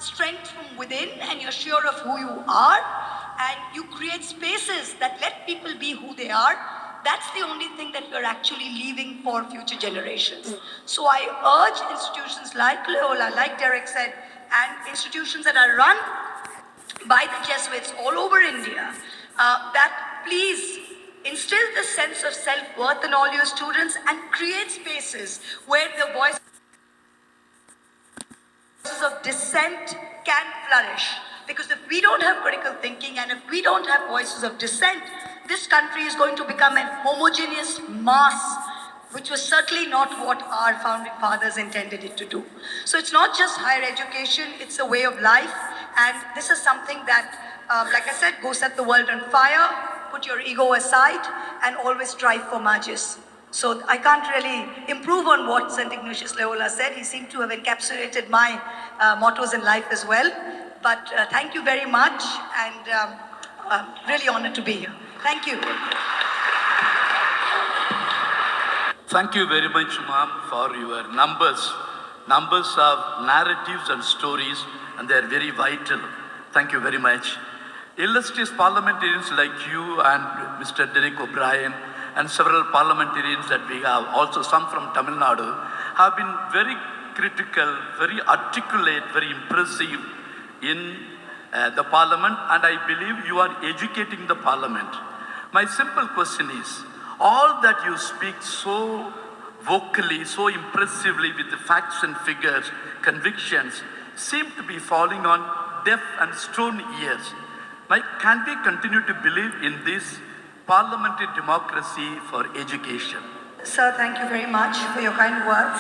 strength from within and you're sure of who you are and you create spaces that let people be who they are, that's the only thing that we're actually leaving for future generations. So I urge institutions like Loyola, like Derek said, and institutions that are run by the Jesuits all over India, that please instill the sense of self-worth in all your students and create spaces where the voices of dissent can flourish. Because if we don't have critical thinking and if we don't have voices of dissent, this country is going to become a homogeneous mass, which was certainly not what our founding fathers intended it to do. So it's not just higher education, it's a way of life. And this is something that, like I said, go set the world on fire, put your ego aside, and always strive for magis. So I can't really improve on what St. Ignatius Loyola said. He seemed to have encapsulated my mottos in life as well. But thank you very much, and I'm really honored to be here. Thank you. Thank you very much, ma'am, for your numbers. Numbers of narratives and stories, and they are very vital. Thank you very much. Illustrious parliamentarians like you and Mr. Derek O'Brien and several parliamentarians that we have, also some from Tamil Nadu, have been very critical, very articulate, very impressive in the parliament, and I believe you are educating the parliament. My simple question is, all that you speak so vocally, so impressively with the facts and figures, convictions, seem to be falling on deaf and stone ears. Can we continue to believe in this parliamentary democracy for education? Sir, thank you very much for your kind words.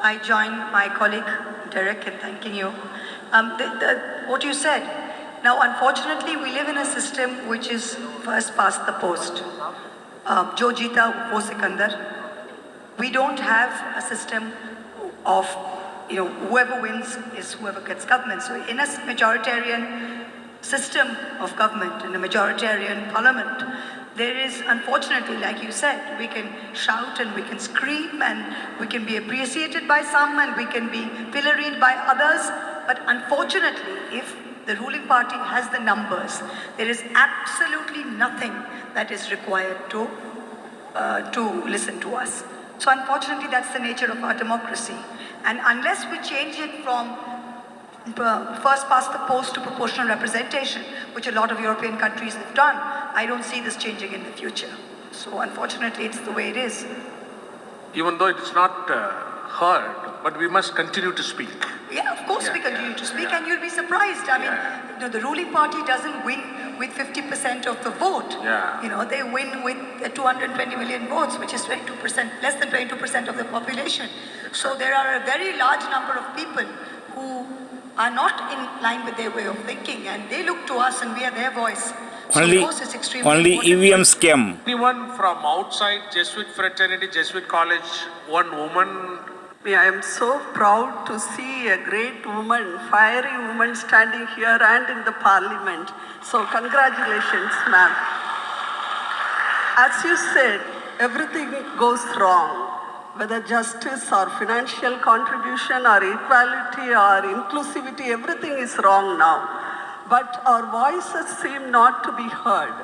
I join my colleague Derek in thanking you. What you said, now unfortunately we live in a system which is first past the post. Jo Jeeta Wo Sikandar. We don't have a system of, whoever wins is whoever gets government. So in a majoritarian system of government, in a majoritarian parliament, there is, unfortunately, like you said, we can shout and we can scream and we can be appreciated by some and we can be pilloried by others. But unfortunately, if the ruling party has the numbers, there is absolutely nothing that is required to listen to us. So unfortunately, that's the nature of our democracy. And unless we change it from first past the post to proportional representation, which a lot of European countries have done, I don't see this changing in the future. So unfortunately, it's the way it is. Even though it's not heard, but we must continue to speak. Yeah, of course we continue to speak, and you'll be surprised. I mean, the ruling party doesn't win with 50% of the vote. They win with 220 million votes, which is 22%, less than 22% of the population. So there are a very large number of people who are not in line with their way of thinking, and they look to us and we are their voice. Only EVM scam. Anyone from outside Jesuit fraternity, Jesuit college, one woman. I am so proud to see a great woman, fiery woman standing here and in the parliament. So congratulations, ma'am. As you said, everything goes wrong. Whether justice or financial contribution or equality or inclusivity, everything is wrong now. But our voices seem not to be heard.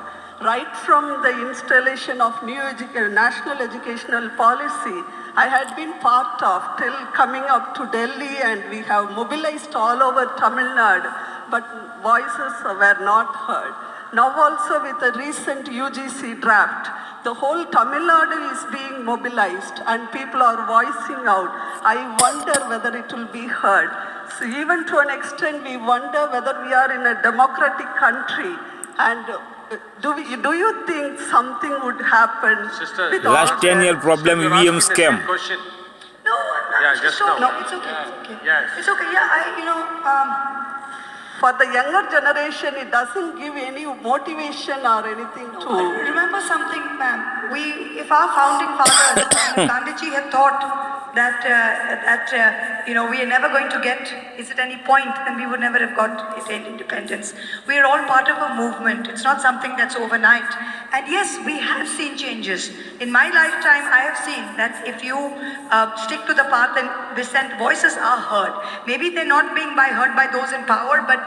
Right from the installation of new national educational policy, I had been part of till coming up to Delhi, and we have mobilized all over Tamil Nadu, but voices were not heard. Now also with the recent UGC draft, the whole Tamil Nadu is being mobilized and people are voicing out. I wonder whether it will be heard. So even to an extent, we wonder whether we are in a democratic country, and do you think something would happen? Sister, Last 10-year problem, EVM scam. No, just now. No, it's okay. It's okay. Yes. It's okay. Yeah, for the younger generation, it doesn't give any motivation or anything to. Remember something, ma'am. If our founding fathers, Gandhiji had thought that we are never going to get, is at any point, then we would never have got attained independence. We are all part of a movement. It's not something that's overnight. And yes, we have seen changes. In my lifetime, I have seen that if you stick to the path and dissent, voices are heard. Maybe they're not being heard by those in power, but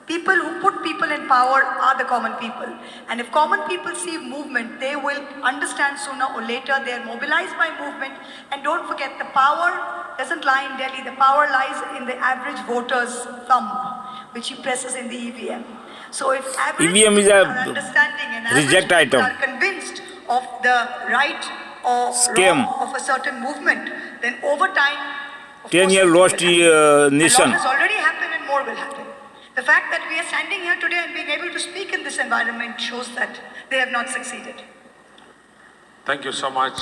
people who put people in power are the common people. And if common people see movement, they will understand sooner or later. They are mobilized by movement. And don't forget, the power doesn't lie in Delhi. The power lies in the average voter's thumb, which he presses in the EVM. So if average EVM is people a are understanding and average reject people item. are convinced of the right or Scam. wrong of a certain movement, then over time, of 10 course, year something lost will happen. nation. A lot has already happened and more will happen. The fact that we are standing here today and being able to speak in this environment shows that they have not succeeded. Thank you so much.